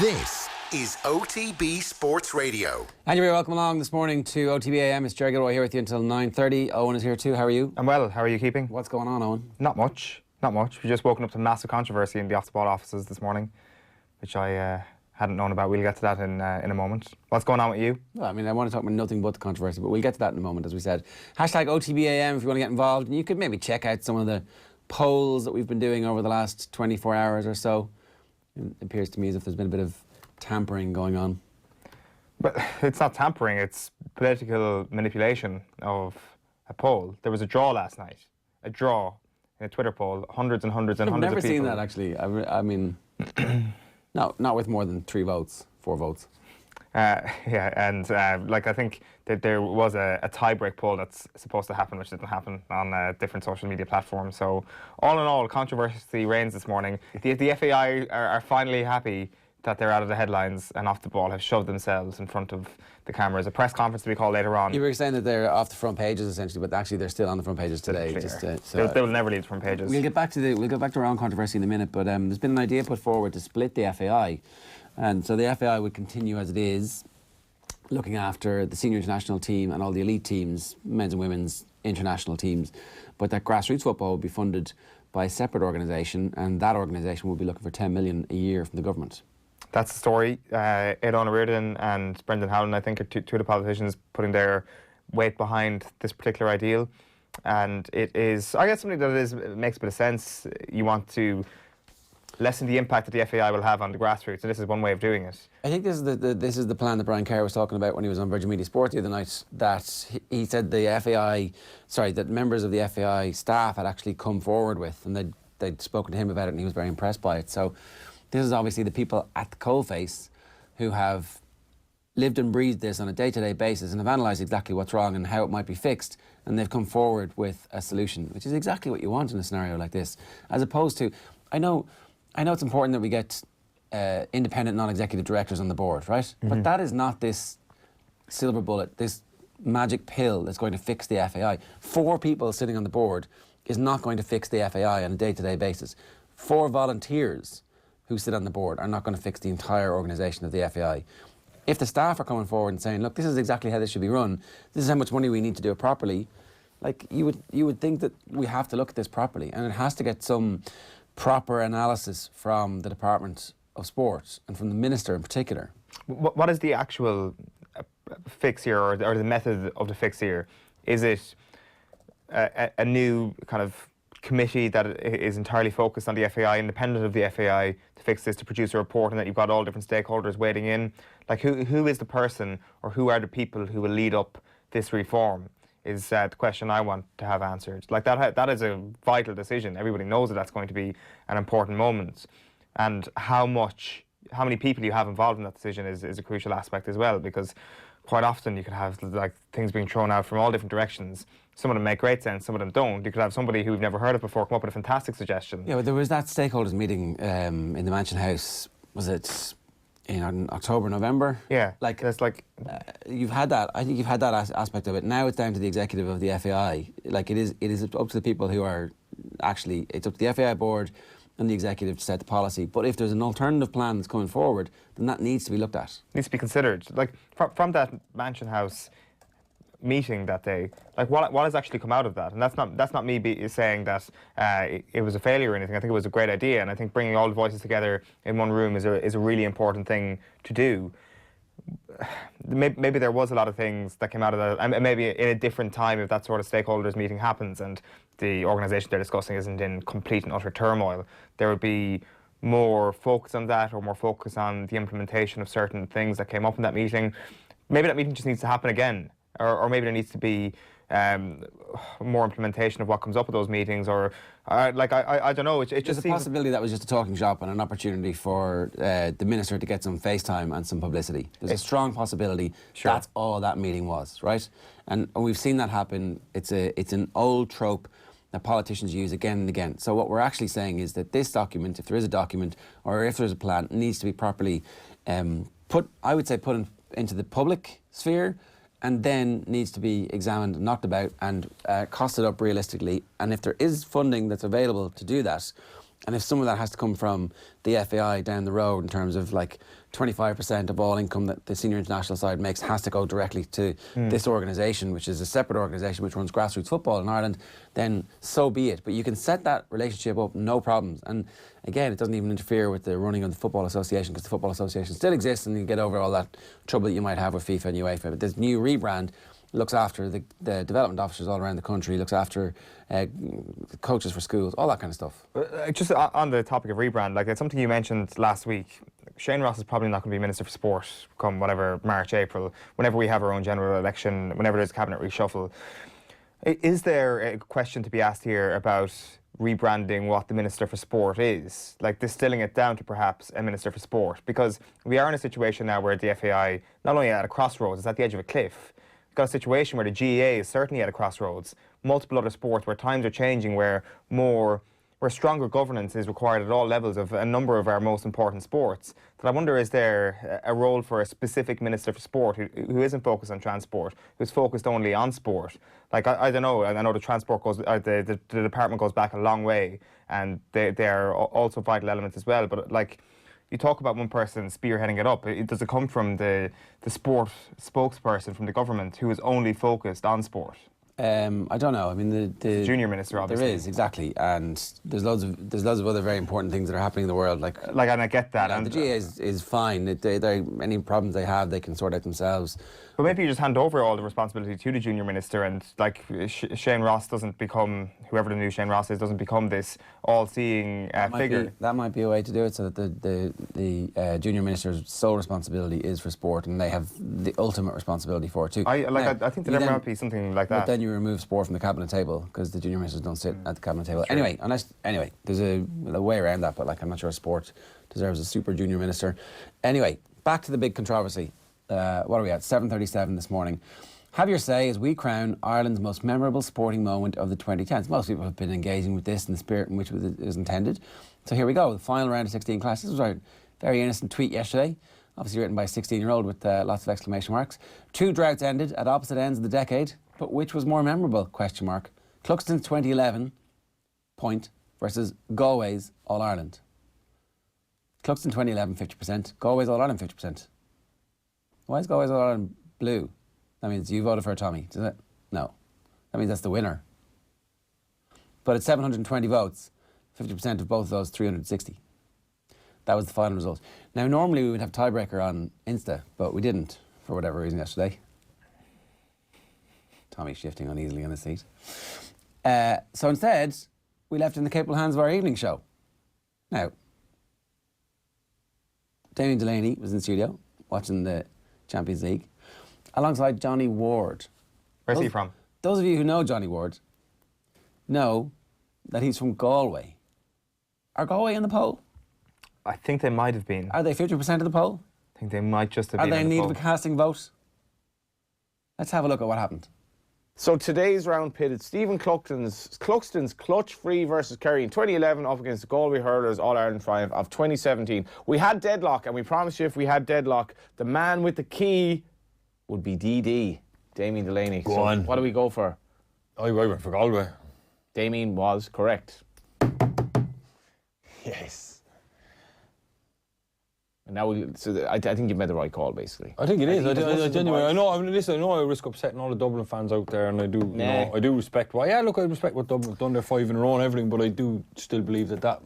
This is OTB Sports Radio. And you're very welcome along this morning to OTB AM. It's Ger and Eoin here with you until 9:30. Owen is here too. How are you? I'm well. How are you keeping? What's going on, Owen? Not much. We've just woken up to massive controversy in the off-the-ball offices this morning, which I hadn't known about. We'll get to that in a moment. What's going on with you? Well, I mean, I want to talk about nothing but the controversy, but we'll get to that in a moment, as we said. Hashtag OTB AM if you want to get involved. And you could maybe check out some of the polls that we've been doing over the last 24 hours or so. It appears to me as if there's been a bit of tampering going on. But it's not tampering, it's political manipulation of a poll. There was a draw last night. A draw in a Twitter poll. Hundreds and hundreds and hundreds of people. I've never seen that, actually. I mean, no, not with more than 4 votes. Yeah, and I think that there was a tie-break poll that's supposed to happen, which didn't happen on different social media platforms. So, all in all, controversy reigns this morning. The FAI are finally happy that they're out of the headlines and off the ball, have shoved themselves in front of the cameras. A press conference to be called later on. You were saying that they're off the front pages essentially, but actually they're still on the front pages today. They will never leave the front pages. We'll get back to our own controversy in a minute, but there's been an idea put forward to split the FAI, and so the FAI would continue as it is, looking after the senior international team and all the elite teams, men's and women's international teams, but that grassroots football would be funded by a separate organisation, and that organisation will be looking for 10 million a year from the government. That's the story. Aidan Reardon and Brendan Howland, I think, are two of the politicians putting their weight behind this particular ideal. And it is, I guess, something that makes a bit of sense. You want to lessen the impact that the FAI will have on the grassroots, and this is one way of doing it. I think this is the plan that Brian Kerr was talking about when he was on Virgin Media Sport the other night, that he said that members of the FAI staff had actually come forward with, and they'd spoken to him about it, and he was very impressed by it. So this is obviously the people at the coalface who have lived and breathed this on a day-to-day basis and have analysed exactly what's wrong and how it might be fixed, and they've come forward with a solution, which is exactly what you want in a scenario like this, as opposed to, I know it's important that we get independent non-executive directors on the board, right? Mm-hmm. But that is not this silver bullet, this magic pill that's going to fix the FAI. 4 people sitting on the board is not going to fix the FAI on a day-to-day basis. 4 volunteers who sit on the board are not going to fix the entire organisation of the FAI. If the staff are coming forward and saying, look, this is exactly how this should be run, this is how much money we need to do it properly, like you would think that we have to look at this properly, and it has to get some proper analysis from the Department of Sport and from the Minister in particular. What is the actual fix here, or the method of the fix here? Is it a new kind of committee that is entirely focused on the FAI, independent of the FAI, to fix this, to produce a report, and that you've got all different stakeholders waiting in? Like, who is the person, or who are the people who will lead up this reform, is the question I want to have answered. Like, that is a vital decision. Everybody knows that that's going to be an important moment. And how many people you have involved in that decision is a crucial aspect as well, because quite often you could have like things being thrown out from all different directions. Some of them make great sense, some of them don't. You could have somebody who we've never heard of before come up with a fantastic suggestion. Yeah, but there was that stakeholders meeting in the Mansion House, was it in October, November? Yeah, you've had that. I think you've had that aspect of it. Now it's down to the executive of the FAI. Like, it is up to the people who are actually, it's up to the FAI board and the executive to set the policy. But if there's an alternative plan that's coming forward, then that needs to be looked at. Needs to be considered. Like, from that Mansion House meeting that day, like, what has actually come out of that? And that's not me saying that it was a failure or anything. I think it was a great idea, and I think bringing all the voices together in one room is a really important thing to do. Maybe there was a lot of things that came out of that, and maybe in a different time, if that sort of stakeholders meeting happens and the organisation they're discussing isn't in complete and utter turmoil, there would be more focus on that, or more focus on the implementation of certain things that came up in that meeting. Maybe that meeting just needs to happen again, or maybe there needs to be more implementation of what comes up at those meetings, or I don't know. It just a possibility that was just a talking shop and an opportunity for the minister to get some FaceTime and some publicity. There's a strong possibility. Sure. That's all that meeting was, right? And we've seen that happen. It's an old trope that politicians use again and again. So what we're actually saying is that this document, if there is a document or if there's a plan, needs to be properly put into the public sphere, and then needs to be examined and knocked about and costed up realistically. And if there is funding that's available to do that, And if some of that has to come from the FAI down the road in terms of like 25% of all income that the senior international side makes has to go directly to this organisation, which is a separate organisation which runs grassroots football in Ireland, then so be it. But you can set that relationship up, no problems. And again, it doesn't even interfere with the running of the Football Association, because the Football Association still exists, and you get over all that trouble that you might have with FIFA and UEFA. But this new rebrand looks after the development officers all around the country, looks after coaches for schools, all that kind of stuff. Just on the topic of rebrand, like it's something you mentioned last week. Shane Ross is probably not going to be Minister for Sport come whatever, March, April, whenever we have our own general election, whenever there's a cabinet reshuffle. Is there a question to be asked here about rebranding what the Minister for Sport is? Like distilling it down to perhaps a Minister for Sport? Because we are in a situation now where the FAI, not only at a crossroads, it's at the edge of a cliff. We've got a situation where the GAA is certainly at a crossroads. Multiple other sports where times are changing, where stronger governance is required at all levels of a number of our most important sports. But I wonder, is there a role for a specific Minister for Sport who isn't focused on transport, who's focused only on sport? Like, I don't know, I know the transport goes, the department goes back a long way, and they are also vital elements as well. But like, you talk about one person spearheading it up. Does it come from the sport spokesperson from the government who is only focused on sport? I don't know. I mean, the junior minister, obviously. There is, exactly, and there's loads of other very important things that are happening in the world. Like, and I get that. And the GA is fine. Any problems they have, they can sort out themselves. But maybe you just hand over all the responsibility to the junior minister, and like Shane Ross doesn't become, whoever the new Shane Ross is, doesn't become this all-seeing figure. That might be a way to do it, so that the junior minister's sole responsibility is for sport, and they have the ultimate responsibility for it too. I think that there might be something like that. But then you remove sport from the cabinet table, because the junior ministers don't sit at the cabinet table. Anyway, there's a way around that, but like, I'm not sure sport deserves a super junior minister. Anyway, back to the big controversy. What are we at? 7:37 this morning. Have your say as we crown Ireland's most memorable sporting moment of the 2010s. Most people have been engaging with this in the spirit in which it was intended. So here we go, the final round of 16 class. This was a very innocent tweet yesterday, obviously written by a 16-year-old with lots of exclamation marks. 2 droughts ended at opposite ends of the decade, but which was more memorable? Question mark. Cluxton's 2011 point versus Galway's All-Ireland. Cluxton 2011 50%, Galway's All-Ireland 50%. Why is Galway's All-Ireland blue? That means you voted for Tommy, does it? No. That means that's the winner. But at 720 votes, 50% of both of those, 360. That was the final result. Now, normally we would have tiebreaker on Insta, but we didn't, for whatever reason, yesterday. Tommy shifting uneasily on his seat. So instead, we left in the capable hands of our evening show. Now, Damien Delaney was in the studio watching the Champions League alongside Johnny Ward. Where's he from? Those of you who know Johnny Ward know that he's from Galway. Are Galway in the poll? I think they might have been. Are they 50% of the poll? I think they might just have been. Are they in need of a casting vote? Let's have a look at what happened. So today's round pitted Stephen Cluxton's clutch free versus Kerry in 2011 up against the Galway Hurlers All-Ireland triumph of 2017. We had deadlock, and we promised you if we had deadlock, the man with the key would be DD, Damien Delaney. Go on. What do we go for? I went for Galway. Damien was correct. Yes. And now, I think you made the right call, basically. I think it is. I genuinely, I know. I mean, listen, I know I risk upsetting all the Dublin fans out there, and I do. Nah. You know, I do respect. Well, yeah, look, I respect what Dublin have done. They're 5 in a row and everything, but I do still believe that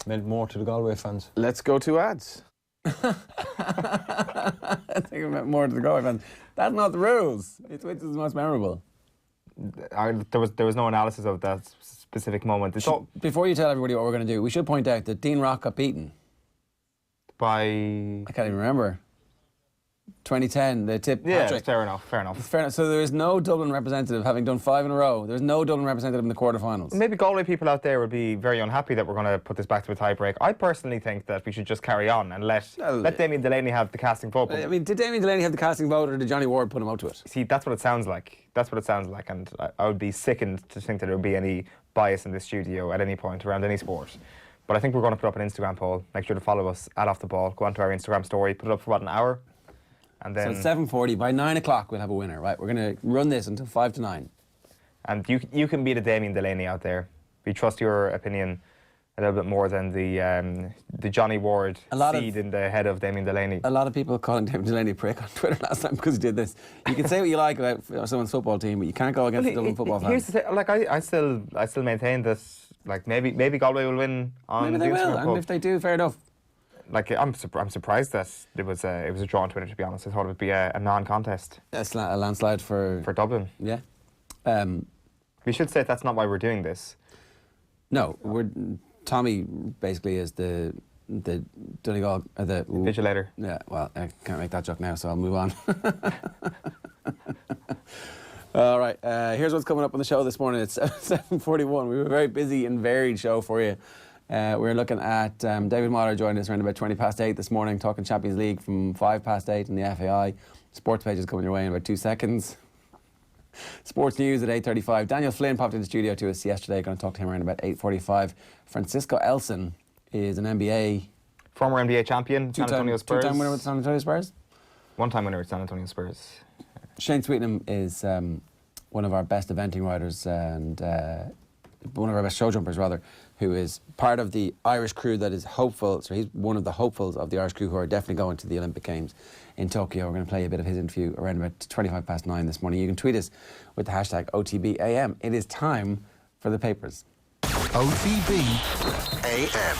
meant more to the Galway fans. Let's go to ads. I think it meant more to the Galway fans. That's not the rules. It's which is the most memorable. There was no analysis of that specific moment. Before you tell everybody what we're going to do, we should point out that Dean Rock got beaten. By... I can't even remember. 2010, the tip. Yeah, Patrick. fair enough. Fair enough. So there is no Dublin representative, having done 5 in a row. There's no Dublin representative in the quarterfinals. Maybe Galway people out there would be very unhappy that we're going to put this back to a tiebreak. I personally think that we should just carry on and let Damien Delaney have the casting vote. I mean, did Damien Delaney have the casting vote, or did Johnny Ward put him out to it? See, that's what it sounds like. And I would be sickened to think that there would be any bias in this studio at any point around any sport. But I think we're going to put up an Instagram poll. Make sure to follow us at Off The Ball. Go onto our Instagram story. Put it up for about an hour. And then... So at 7:40, by 9 o'clock we'll have a winner, right? We're going to run this until 5 to 9. And you can be the Damien Delaney out there. We trust your opinion. a little bit more than the Johnny Ward seed in the head of Damien Delaney. A lot of people calling Damien Delaney a prick on Twitter last time because he did this. You can say what you like about someone's football team, but you can't go against the Dublin football fans. Here's the thing, like I still maintain that, like, maybe Galway will win on Maybe they the will, Cup. and if they do, fair enough. Like, I'm surprised that it was a draw on Twitter, to be honest. I thought it would be a non-contest. A landslide for Dublin. Yeah. We should say that's not why we're doing this. No, Tommy basically is the Donegal, the Vigilator. Yeah, well, I can't make that joke now, so I'll move on. All right, here's what's coming up on the show this morning. It's 7:41. We have a very busy and varied show for you. We're looking at David Moller joined us around about 8:20 this morning, talking Champions League from 8:05 in the FAI. Sports page is coming your way in about 2 seconds. Sports news at 8:35. Daniel Flynn popped into the studio to us yesterday. Going to talk to him around about 8:45. Francisco Elson is an former NBA champion, San Antonio Spurs. Two-time winner with San Antonio Spurs. One-time winner with San Antonio Spurs. Shane Sweetenham is one of our best eventing riders and one of our best show jumpers, rather, who is part of the Irish crew that is hopeful. So he's one of the hopefuls of the Irish crew who are definitely going to the Olympic Games in Tokyo. We're going to play a bit of his interview around about 9:25 this morning. You can tweet us with the hashtag OTB AM. It is time for the papers. OTB AM.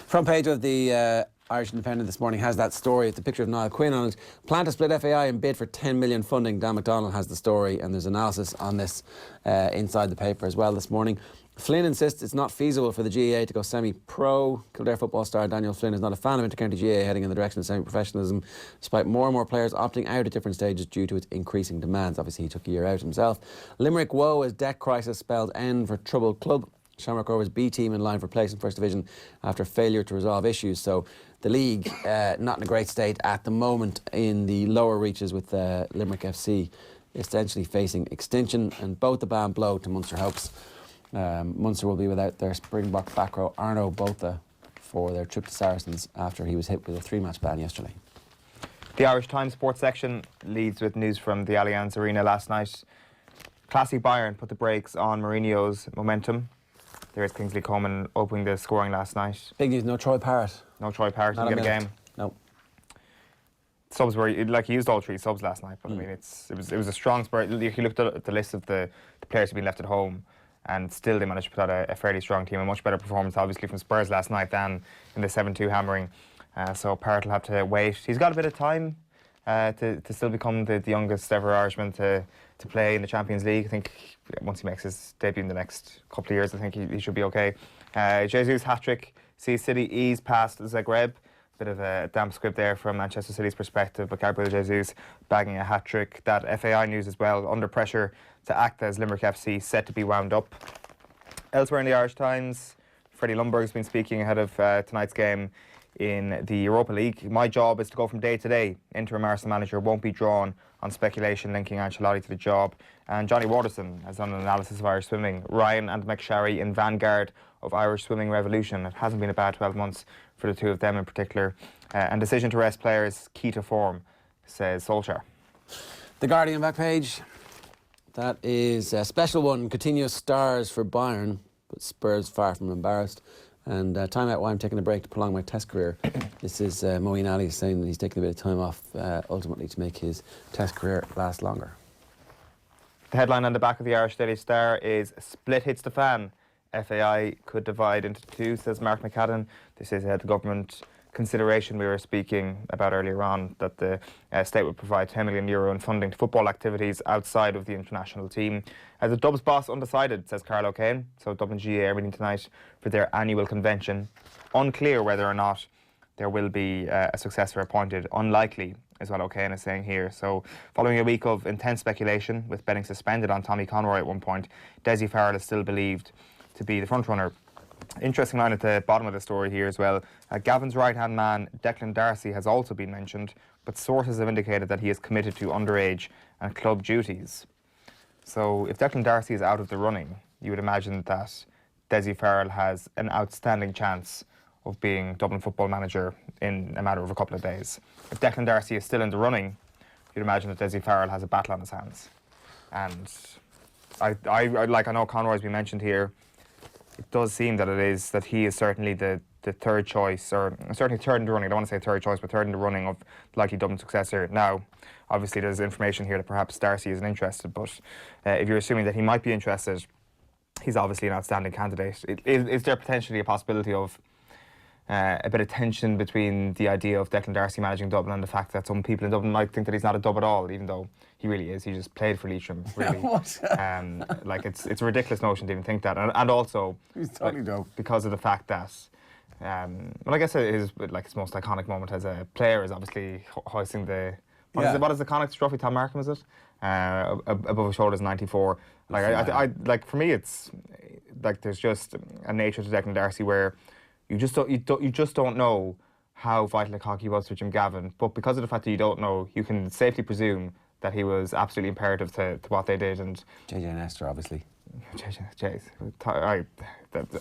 Front page of the Irish Independent this morning has that story. It's a picture of Niall Quinn on it. Plan to split FAI and bid for 10 million funding. Dan McDonnell has the story, and there's analysis on this inside the paper as well this morning. Flynn insists it's not feasible for the GAA to go semi-pro. Kildare football star Daniel Flynn is not a fan of Intercounty GAA heading in the direction of semi-professionalism, despite more and more players opting out at different stages due to its increasing demands. Obviously, he took a year out himself. Limerick woe as debt crisis spells end for troubled club. Shamrock Rovers B team in line for place in First Division after failure to resolve issues. So the league not in a great state at the moment in the lower reaches with Limerick FC essentially facing extinction, and both the band blow to Munster hopes. Munster will be without their Springbok back row Arno Botha for their trip to Saracens after he was hit with a 3-match ban yesterday. The Irish Times sports section leads with news from the Allianz Arena last night. Classic Bayern put the brakes on Mourinho's momentum. There's Kingsley Coman opening the scoring last night. Big news, no Troy Parrott. No Troy Parrott, didn't get a game. No. Subs were, like, he used all 3 subs last night, but I mean, it was a strong Spurs. He looked at the list of the players who've been left at home, and still they managed to put out a fairly strong team. A much better performance, obviously, from Spurs last night than in the 7-2 hammering. So Parrott will have to wait. He's got a bit of time to still become the youngest ever Irishman to play in the Champions League. I think once he makes his debut in the next couple of years, I think he should be okay. Jesus' hat-trick sees City ease past Zagreb. Bit of a damp squib there from Manchester City's perspective, but Gabriel Jesus bagging a hat-trick. That FAI news as well, under pressure to act as Limerick FC, set to be wound up. Elsewhere in the Irish Times, Freddie Lumberg's been speaking ahead of tonight's game in the Europa League. My job is to go from day to day. Interim Arsenal manager won't be drawn on speculation linking Ancelotti to the job. And Johnny Waterson has done an analysis of Irish swimming. Ryan and McSharry in vanguard of Irish swimming revolution. It hasn't been a bad 12 months for the two of them in particular. And decision to rest players key to form, says Solskjaer. The Guardian back page. That is a special one. Continuous stars for Bayern, but Spurs far from embarrassed. And time out while I'm taking a break to prolong my test career. This is Moeen Ali saying that he's taking a bit of time off ultimately to make his test career last longer. The headline on the back of the Irish Daily Star is Split hits the fan. FAI could divide into 2, says Mark McCadden. This is the government consideration we were speaking about earlier on, that the state would provide €10 million in funding to football activities outside of the international team. As a Dubs boss undecided, says Carl O'Kane. So Dublin GA are meeting tonight for their annual convention. Unclear whether or not there will be a successor appointed. Unlikely is what O'Kane is saying here. So following a week of intense speculation, with betting suspended on Tommy Conroy at one point, Dessie Farrell is still believed to be the front runner. Interesting line at the bottom of the story here as well. Gavin's right-hand man, Declan Darcy, has also been mentioned, but sources have indicated that he is committed to underage and club duties. So if Declan Darcy is out of the running, you would imagine that Dessie Farrell has an outstanding chance of being Dublin football manager in a matter of a couple of days. If Declan Darcy is still in the running, you'd imagine that Dessie Farrell has a battle on his hands. And I know Conroy's been mentioned here. it does seem that he is certainly the third choice, or certainly third in the running. I don't want to say third choice, but third in the running of likely Dublin successor. Now, obviously, there's information here that perhaps Darcy isn't interested, but if you're assuming that he might be interested, he's obviously an outstanding candidate. Is there potentially a possibility of a bit of tension between the idea of Declan Darcy managing Dublin and the fact that some people in Dublin might think that he's not a dub at all, even though he really is. He just played for Leitrim, really. Like it's a ridiculous notion to even think that, and also He's totally dope. because of the fact that. Well, I guess his most iconic moment as a player is obviously hoisting the what is the Connacht trophy? Tom Markham, is it? Above his shoulders, 94. Like for me, it's like there's just a nature to Declan Darcy where you just don't know how vital hockey was for Jim Gavin. But because of the fact that you don't know, you can safely presume that he was absolutely imperative to what they did. And JJ and Esther, obviously.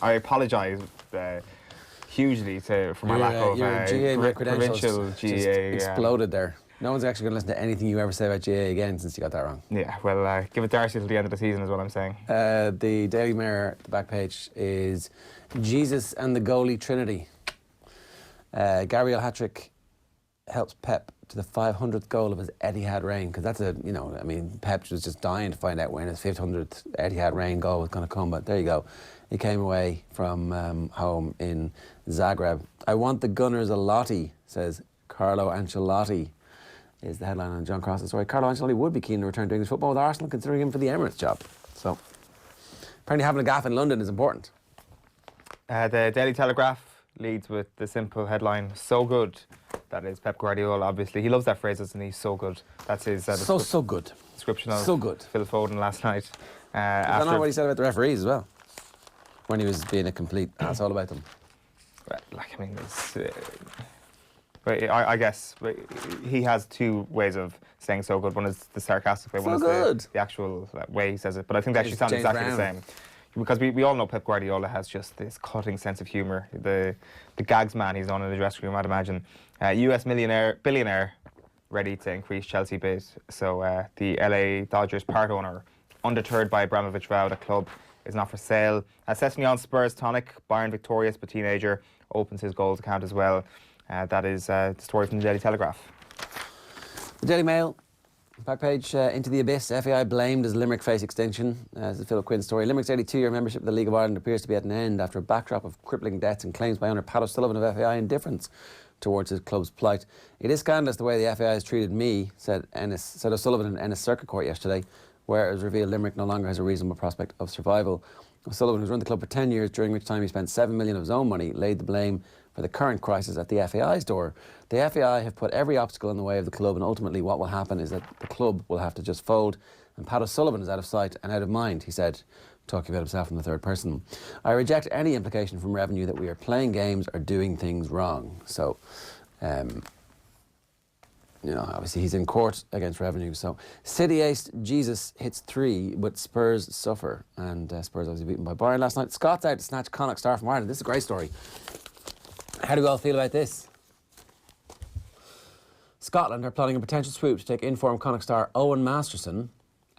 I apologise hugely for my lack of your GA provincial GA. Exploded there. No one's actually going to listen to anything you ever say about GA again since you got that wrong. Yeah, well, give it Darcy till the end of the season is what I'm saying. The Daily Mirror, the back page, is Jesus and the goalie trinity. Gabriel Hattrick helps Pep to the 500th goal of his Etihad reign, because that's Pep was just dying to find out when his 500th Etihad reign goal was going to come, but there you go. He came away from home in Zagreb. I want the Gunners a lottie, says Carlo Ancelotti, is the headline on John Cross's story. Carlo Ancelotti would be keen to return to English football with Arsenal, considering him for the Emirates job. So, apparently having a gaff in London is important. The Daily Telegraph leads with the simple headline, "So good." That is Pep Guardiola, obviously. He loves that phrase, doesn't he? So good. That's his so good. description of So good. Phil Foden last night. Is that not what he said about the referees as well? When he was being a complete asshole about them. I guess he has two ways of saying so good. One is the sarcastic way, one is the actual way he says it. But I think they actually sound exactly the same. Because we all know Pep Guardiola has just this cutting sense of humour. The gags man he's on in the dressing room, I'd imagine. US billionaire ready to increase Chelsea bid. So the LA Dodgers part owner, undeterred by Abramovich vow the club is not for sale. Sesame on Spurs tonic, Bayern victorious but teenager opens his goals account as well. That is the story from the Daily Telegraph. The Daily Mail, back page, into the abyss. FAI blamed as Limerick face extinction. As the Philip Quinn story. Limerick's 82-year membership of the League of Ireland appears to be at an end after a backdrop of crippling debts and claims by owner Pat O'Sullivan of FAI indifference towards his club's plight. It is scandalous the way the FAI has treated me, said O'Sullivan in Ennis Circuit Court yesterday, where it was revealed Limerick no longer has a reasonable prospect of survival. O'Sullivan, who's run the club for 10 years, during which time he spent $7 million of his own money, laid the blame for the current crisis at the FAI's door. The FAI have put every obstacle in the way of the club, and ultimately what will happen is that the club will have to just fold, and Pat O'Sullivan is out of sight and out of mind, he said, talking about himself in the third person. I reject any implication from revenue that we are playing games or doing things wrong. So, obviously he's in court against revenue. So, City ace Jesus hits 3, but Spurs suffer. And Spurs obviously beaten by Bayern last night. Scott's out to snatch Connacht star from Ireland. This is a great story. How do we all feel about this? Scotland are planning a potential swoop to take informed Connacht star Owen Masterson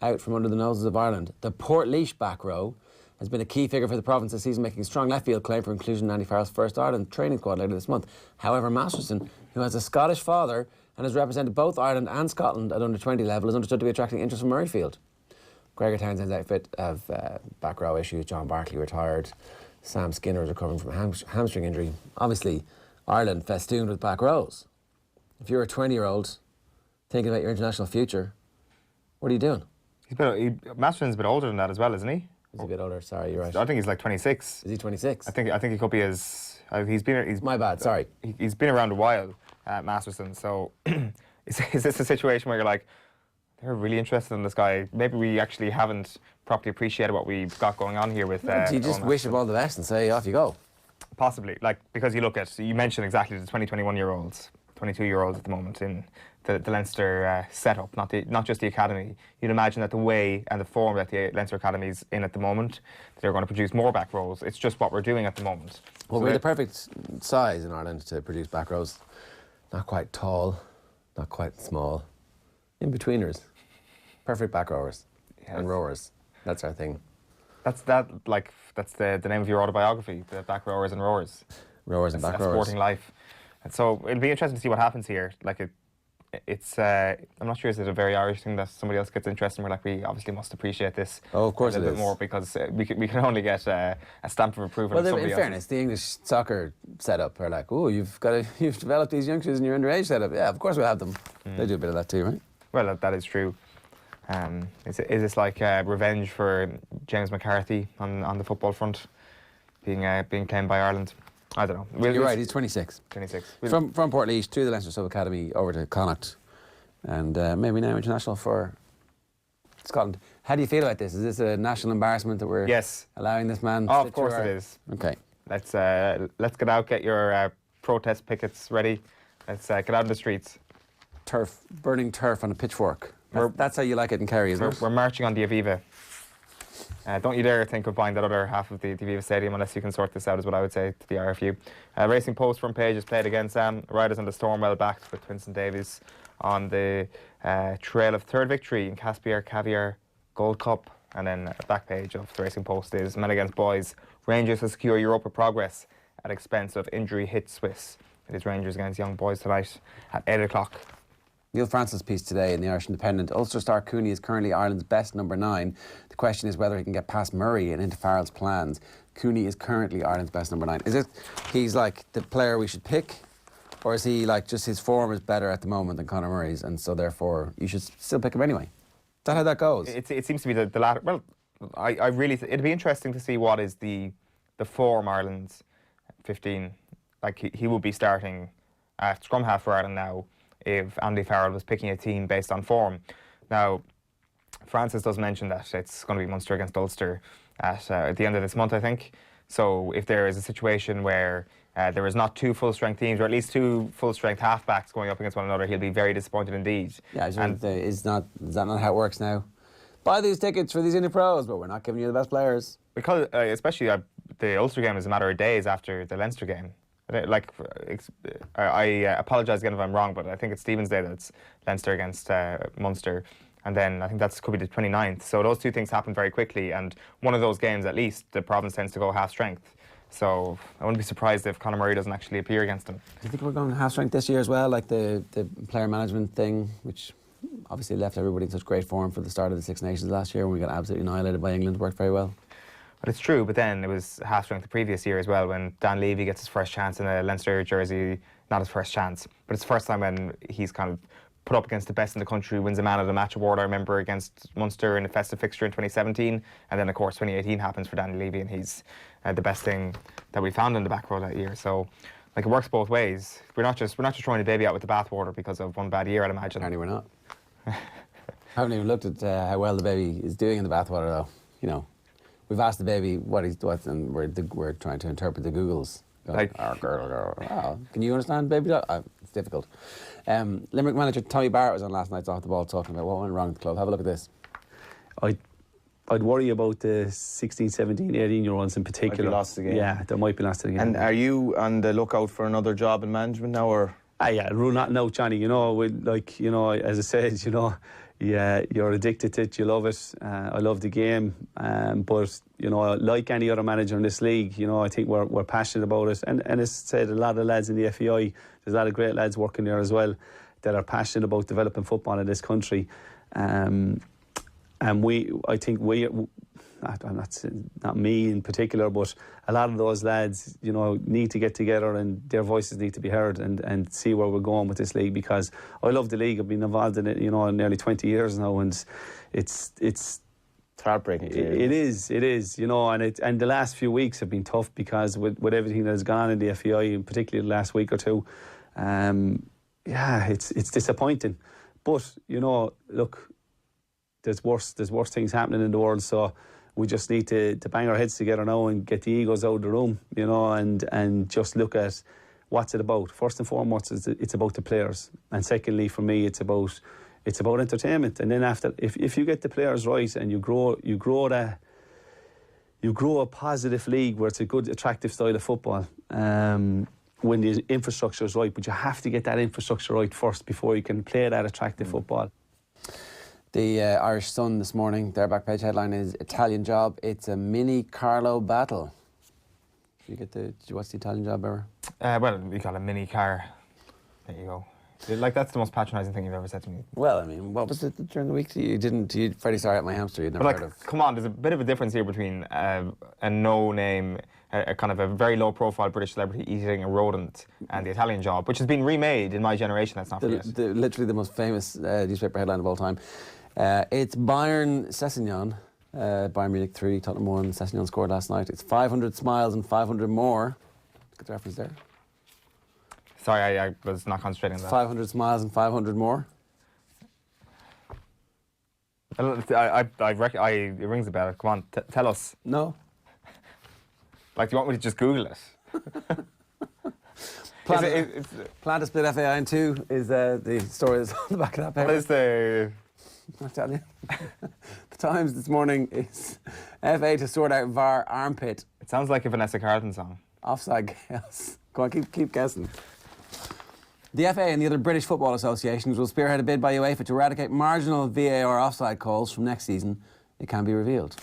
out from under the noses of Ireland. The Portlaoise back row has been a key figure for the province this season, making a strong left field claim for inclusion in Andy Farrell's first Ireland training squad later this month. However, Masterson, who has a Scottish father and has represented both Ireland and Scotland at under-20 level, is understood to be attracting interest from Murrayfield. Gregor Townsend's outfit have back row issues. John Barkley retired. Sam Skinner is recovering from a hamstring injury. Obviously, Ireland festooned with back rows. If you're a 20-year-old thinking about your international future, what are you doing? Masterson's a bit older than that as well, isn't he? He's a bit older. Sorry, you're right. I think he's like 26. Is he 26? I think he could be as. He's my bad. Sorry. He's been around a while, Masterson. So, is this a situation where you're like, they're really interested in this guy? Maybe we actually haven't properly appreciated what we've got going on here with. Do you just wish him all the best and say off you go? Possibly, because you mentioned exactly the 21-year-olds, 22-year-olds at the moment in the Leinster setup, not just the academy. You'd imagine that the way and the form that the Leinster academy's in at the moment, they're going to produce more back rows. It's just what we're doing at the moment. Well, we're the perfect size in Ireland to produce back rows. Not quite tall, not quite small. In-betweeners. Perfect back rowers and rowers. That's our thing. That's the name of your autobiography, the Back Rowers and Roars. Rowers and back A rowers. sporting life. And so it'll be interesting to see what happens here. Like it's I'm not sure, is it a very Irish thing that somebody else gets interested and we're like, we obviously must appreciate this Oh, of course a it little bit is. more, because we can only get a stamp of approval Well, of in somebody fairness, else's. the English soccer setup are like, oh, you've developed these youngsters in your underage setup. Yeah, of course we'll have them. They do a bit of that too, right? Well, that is true. Is this like revenge for James McCarthy on the football front, being claimed by Ireland? I don't know. You're right, he's 26. 26. From Portlaoise to the Leinster Sub Academy over to Connacht, and maybe now international for Scotland. How do you feel about this? Is this a national embarrassment that we're Yes. allowing this man? Oh, to of course sit through it is. Okay. Let's get out, get your protest pickets ready. Let's get out in the streets. Burning turf on a pitchfork. That's how you like it in Kerry, isn't it? We're marching on the Aviva. Don't you dare think of buying that other half of the Aviva Stadium unless you can sort this out, is what I would say to the RFU. Racing Post front page is played again, Sam. Riders on the storm well backed with Twinson Davies on the trail of third victory in Caviar Gold Cup. And then back page of the Racing Post is Men Against Boys. Rangers to secure Europa progress at expense of injury hit Swiss. It is Rangers against Young Boys tonight at 8 o'clock. Neil Francis' piece today in the Irish Independent. Ulster star Cooney is currently Ireland's best number 9. The question is whether he can get past Murray and into Farrell's plans. Cooney is currently Ireland's best number 9. Is it he's like the player we should pick? Or is he like just his form is better at the moment than Conor Murray's, and so therefore you should still pick him anyway? Is that how that goes? It seems to be the latter. Well, I really it'd be interesting to see what is the form Ireland's 15. Like he will be starting at scrum half for Ireland now if Andy Farrell was picking a team based on form. Now, Francis does mention that it's going to be Munster against Ulster at the end of this month, I think. So if there is a situation where there is not 2 full-strength teams, or at least 2 full-strength halfbacks going up against one another, he'll be very disappointed indeed. Yeah, is that not how it works now? Buy these tickets for these indie pros, but we're not giving you the best players. Because especially the Ulster game is a matter of days after the Leinster game. I apologise again if I'm wrong, but I think it's Stephen's Day that's Leinster against Munster, and then I think that could be the 29th. So those 2 things happen very quickly, and one of those games at least the province tends to go half strength. So I wouldn't be surprised if Conor Murray doesn't actually appear against them. Do you think we're going half strength this year as well, like the player management thing, which obviously left everybody in such great form for the start of the Six Nations last year when we got absolutely annihilated by England? Worked very well. But it's true, but then it was half strength the previous year as well when Dan Levy gets his first chance in a Leinster jersey. Not his first chance, but it's the first time when he's kind of put up against the best in the country, wins a Man of the Match award, I remember, against Munster in a festive fixture in 2017. And then, of course, 2018 happens for Danny Levy, and he's the best thing that we found in the back row that year. So, like, it works both ways. We're not just throwing the baby out with the bathwater because of one bad year, I'd imagine. Apparently we're not. Haven't even looked at how well the baby is doing in the bathwater, though. You know, we've asked the baby what, and we're trying to interpret the Googles. Like, oh, girl. Oh, can you understand, baby? It's difficult. Limerick manager Tommy Barrett was on last night's Off the Ball talking about what went wrong at the club. Have a look at this. I'd worry about the 16, 17, 18-year-olds in particular. Might be lost again. Yeah, they might be lost again. And are you on the lookout for another job in management now, or? Yeah, rule nothing out, Johnny. You know, as I said, yeah, you're addicted to it. You love it. I love the game. But like any other manager in this league, I think we're passionate about it. And as I said, a lot of lads in the FAI, there's a lot of great lads working there as well that are passionate about developing football in this country. And I think not me in particular, but a lot of those lads, need to get together and their voices need to be heard and see where we're going with this league, because I love the league. I've been involved in it, nearly 20 years now, and it's heartbreaking. It is, and the last few weeks have been tough because with everything that has gone on in the FAI, and particularly the last week or two, it's disappointing. But look, there's worse things happening in the world, so we just need to bang our heads together now and get the egos out of the room, and just look at what's it about. First and foremost, it's about the players, and secondly, for me, it's about entertainment. And then after, if you get the players right and you grow a positive league where it's a good, attractive style of football, when the infrastructure is right, but you have to get that infrastructure right first before you can play that attractive football. The Irish Sun this morning, their back page headline is Italian Job. It's a mini Carlo battle. Did you watch the Italian Job ever? Well, we got a mini car. There you go. Like, that's the most patronising thing you've ever said to me. Well, I mean, what was it during the week? You Freddie, sorry, at my hamster, you'd never But heard like, of. come on, there's a bit of a difference here between a no-name, a kind of a very low-profile British celebrity eating a rodent and the Italian Job, which has been remade in my generation. Let's not forget. Literally the most famous newspaper headline of all time. It's Bayern Sessegnon. Bayern Munich 3, Tottenham 1. Sessegnon scored last night. It's 500 smiles and 500 more. Get the reference there. Sorry, I was not concentrating on that. 500 smiles and 500 more. It rings a bell. Come on, tell us. No. Like, do you want me to just Google it? Plan to split FAI in two is the story that's on the back of that paper. What is the... I'll tell you. The Times this morning is FA to sort out VAR armpit. It sounds like a Vanessa Carlton song. Offside chaos. Go on, keep guessing. The FA and the other British football associations will spearhead a bid by UEFA to eradicate marginal VAR offside calls from next season. It can be revealed.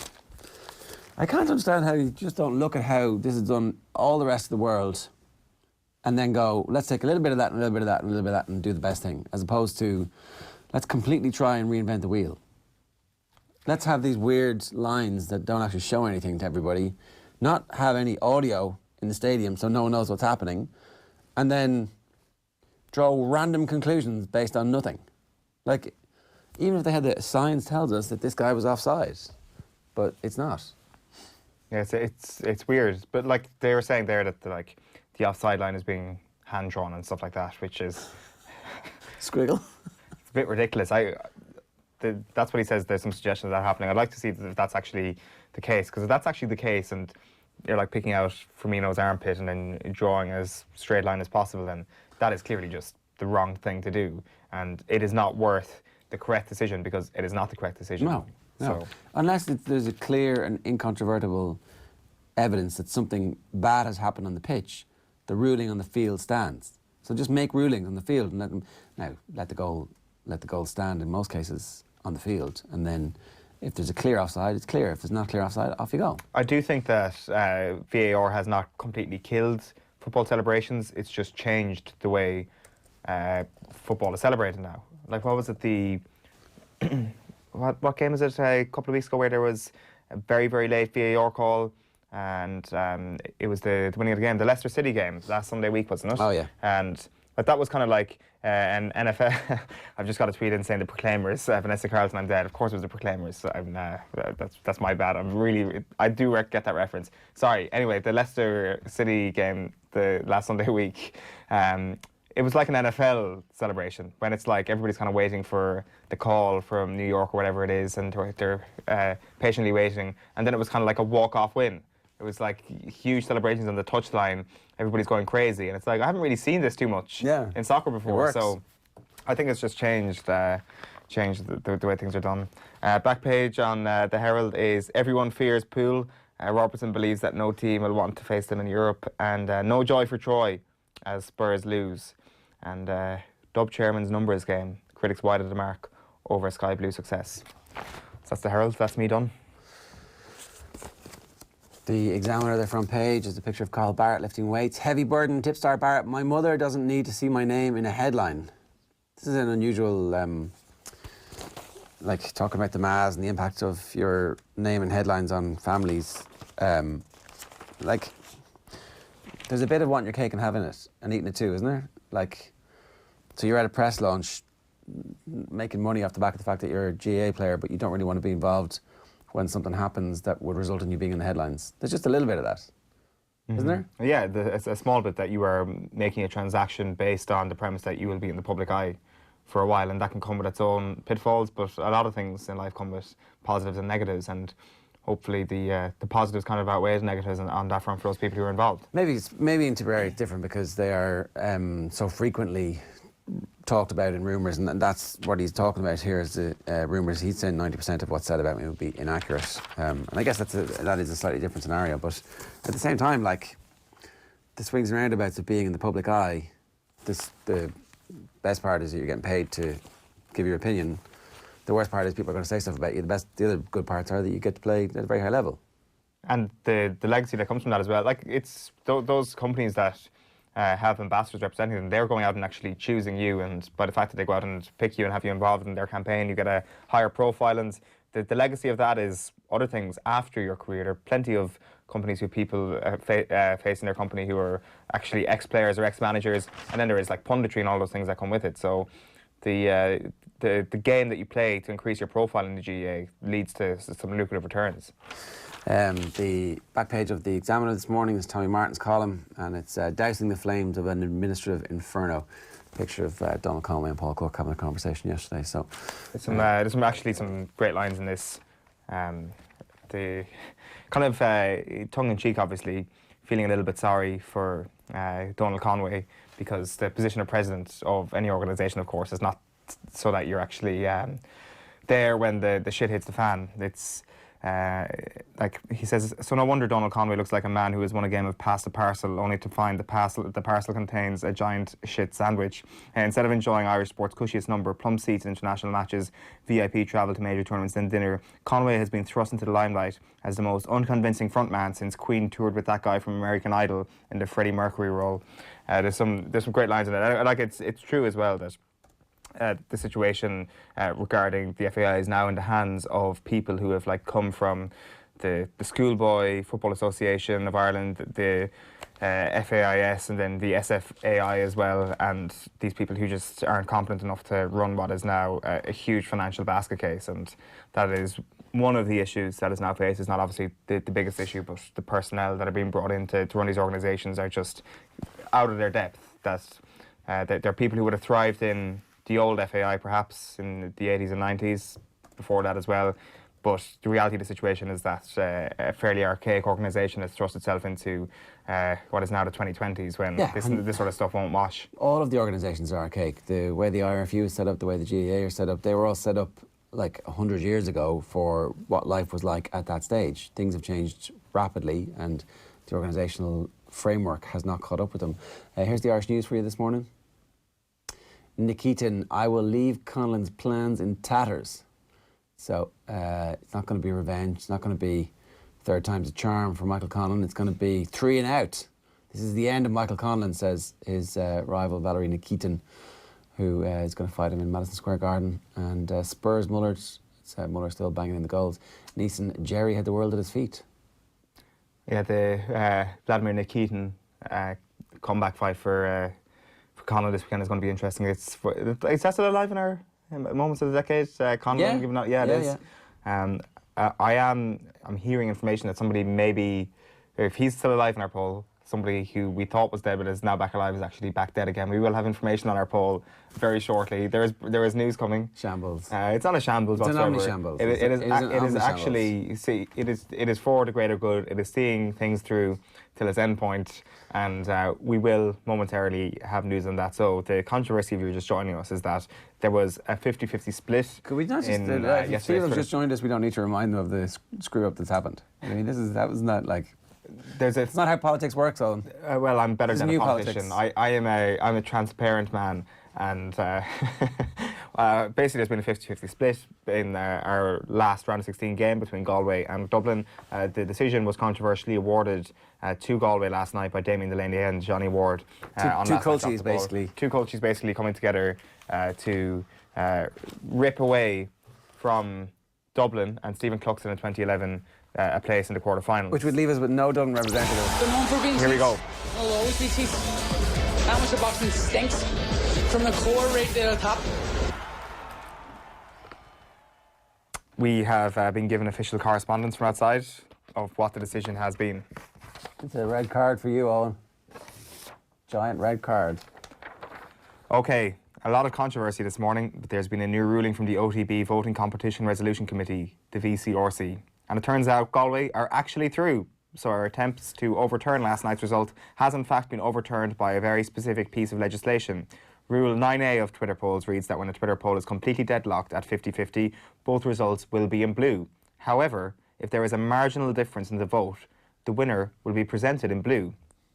I can't understand how you just don't look at how this is done all the rest of the world and then go, let's take a little bit of that and a little bit of that and a little bit of that and do the best thing, as opposed to let's completely try and reinvent the wheel. Let's have these weird lines that don't actually show anything to everybody, not have any audio in the stadium so no one knows what's happening, and then draw random conclusions based on nothing. Like, even if they had the science tells us that this guy was offside, but it's not. Yeah, it's weird. But like they were saying there that the offside line is being hand drawn and stuff like that, which is Squiggle. it's a bit ridiculous. That's what he says. There's some suggestions of that happening. I'd like to see if that's actually the case, because if that's actually the case, and you're like picking out Firmino's armpit and then drawing as straight line as possible, then that is clearly just the wrong thing to do, and it is not worth the correct decision, because it is not the correct decision. No. So, Unless there's a clear and incontrovertible evidence that something bad has happened on the pitch, the ruling on the field stands. So just make rulings on the field and let the goal stand in most cases on the field, and then if there's a clear offside, it's clear. If there's not clear offside, off you go. I do think that VAR has not completely killed football celebrations. It's just changed the way football is celebrated now. Like, what was it, what game was it a couple of weeks ago where there was a very, very late VAR call, and it was the winning of the game, the Leicester City game, last Sunday week, wasn't it? Oh, yeah. And but that was kind of like an NFL. I've just got a tweet in saying the Proclaimers, Vanessa Carlton, I'm dead. Of course it was the Proclaimers. That's my bad. I do get that reference. Sorry. Anyway, the Leicester City game, the last Sunday week, it was like an NFL celebration, when it's like everybody's kind of waiting for the call from New York or whatever it is, and they're patiently waiting. And then it was kind of like a walk-off win. It was like huge celebrations on the touchline. Everybody's going crazy, and it's like I haven't really seen this too much in soccer before. So I think it's just changed the way things are done. Back page on the Herald is everyone fears Poole. Robertson believes that no team will want to face them in Europe, and no joy for Troy as Spurs lose. And Dub chairman's numbers game. Critics wide of the mark over Sky Blue success. So that's the Herald. That's me done. The Examiner, their front page, is a picture of Carl Barrett lifting weights. Heavy burden, tipstar Barrett. My mother doesn't need to see my name in a headline. This is an unusual, like talking about the Maz and the impact of your name and headlines on families. Like, there's a bit of wanting your cake and having it and eating it too, isn't there? Like, so you're at a press launch making money off the back of the fact that you're a GA player, but you don't really want to be involved when something happens that would result in you being in the headlines. There's just a little bit of that, isn't there? Yeah, it's a small bit that you are making a transaction based on the premise that you will be in the public eye for a while, and that can come with its own pitfalls, but a lot of things in life come with positives and negatives, and hopefully the positives kind of outweigh the negatives on that front for those people who are involved. Maybe in Tipperary it's different because they are so frequently talked about in rumours, and that's what he's talking about here is the rumours. He's saying 90% of what's said about me would be inaccurate, and I guess that is a slightly different scenario, but at the same time, like, the swings and roundabouts of being in the public eye, the best part is that you're getting paid to give your opinion. the worst part is people are going to say stuff about you. The other good parts are that you get to play at a very high level. And the legacy that comes from that as well. Like, it's those companies that have ambassadors representing them, they're going out and actually choosing you, and by the fact that they go out and pick you and have you involved in their campaign, you get a higher profile, and the legacy of that is other things after your career. There are plenty of companies who people face in their company who are actually ex-players or ex-managers, and then there is like punditry and all those things that come with it. So the game that you play to increase your profile in the GAA leads to some lucrative returns. The back page of the Examiner this morning is Tommy Martin's column, and it's dousing the flames of an administrative inferno. Picture of Donald Conway and Paul Cook having a conversation yesterday. So there's actually some great lines in this. The kind of tongue-in-cheek, obviously, feeling a little bit sorry for Donald Conway, because the position of president of any organisation, of course, is not so that you're actually there when the shit hits the fan. It's like he says, so no wonder Donald Conway looks like a man who has won a game of pass the parcel only to find the parcel contains a giant shit sandwich. Instead of enjoying Irish sport's cushiest number, plum seats in international matches, VIP travel to major tournaments and dinner, Conway has been thrust into the limelight as the most unconvincing frontman since Queen toured with that guy from American Idol in the Freddie Mercury role. There's some great lines in it. Like, it's true as well that the situation regarding the FAI is now in the hands of people who have come from the Schoolboy Football Association of Ireland, the FAIS, and then the SFAI as well, and these people who just aren't competent enough to run what is now a huge financial basket case. And that is one of the issues that is now faced. It's not obviously the biggest issue, but the personnel that are being brought in to run these organisations are just out of their depth. They're people who would have thrived in the old FAI perhaps in the 80s and 90s, before that as well. But the reality of the situation is that a fairly archaic organisation has thrust itself into what is now the 2020s, when this sort of stuff won't wash. All of the organisations are archaic. The way the IRFU is set up, the way the GAA are set up, they were all set up like 100 years ago for what life was like at that stage. Things have changed rapidly, and the organisational framework has not caught up with them. Here's the Irish News for you this morning. Nikitin, I will leave Conlon's plans in tatters. So it's not going to be revenge. It's not going to be third time's a charm for Michael Conlon. It's going to be 3 and out. This is the end of Michael Conlon, says his rival Valerie Nikitin, who is going to fight him in Madison Square Garden. And Spurs Muller, Muller still banging in the goals. Neeson, Jerry had the world at his feet. Yeah, the Vladimir Nikitin comeback fight for Conlon this weekend is going to be interesting. Is that still alive in our moments of the decade? Conlon giving out, it is. I'm hearing information that somebody maybe, if he's still alive in our poll, somebody who we thought was dead but is now back alive is actually back dead again. We will have information on our poll very shortly. There is news coming. Shambles. It's not a shambles whatsoever. It's an omni-shambles. It is for the greater good. It is seeing things through till its end point, and we will momentarily have news on that. So the controversy, if you're just joining us, is that there was a 50-50 split. Could we not just, if Stephen's just joined us, we don't need to remind them of the screw-up that's happened. I mean, it's not how politics works, Owen. Well, I'm better than a politician. Politics. I'm a transparent man, and basically there's been a 50-50 split in our last round of 16 game between Galway and Dublin. The decision was controversially awarded to Galway last night by Damien Delaney and Johnny Ward. Two coaches basically coming together to rip away from Dublin and Stephen Cluxton in 2011 a place in the quarter-finals. Which would leave us with no Dublin representative. They're known for being Here we go. There'll always be teeth. Amateur boxing stinks from the core right there at the top. We have been given official correspondence from outside of what the decision has been. It's a red card for you, Owen. Giant red card. Okay, a lot of controversy this morning, but there's been a new ruling from the OTB Voting Competition Resolution Committee, the VCRC. And it turns out Galway are actually through. So our attempts to overturn last night's result has in fact been overturned by a very specific piece of legislation. Rule 9A of Twitter polls reads that when a Twitter poll is completely deadlocked at 50-50, both results will be in blue. However, if there is a marginal difference in the vote, the winner will be presented in blue,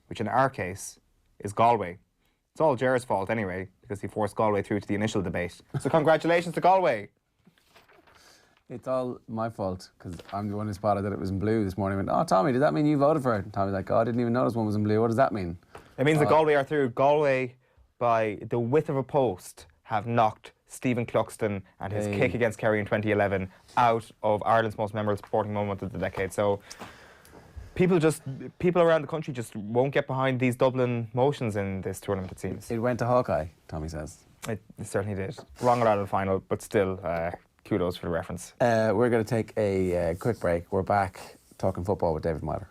which in our case is Galway. It's all Ger's fault anyway, because he forced Galway through to the initial debate. So congratulations to Galway. It's all my fault because I'm the one who spotted that it was in blue this morning. I went, oh, Tommy, does that mean you voted for it? And Tommy's like, oh, I didn't even notice one was in blue. What does that mean? It means that Galway are through. Galway, by the width of a post, have knocked Stephen Cluxton and his kick against Kerry in 2011 out of Ireland's most memorable sporting moment of the decade. So people around the country just won't get behind these Dublin motions in this tournament, it seems. It went to Hawkeye, Tommy says. It certainly did. Wrong at Ireland final, but still, kudos for the reference. We're going to take a quick break. We're back talking football with David Myler.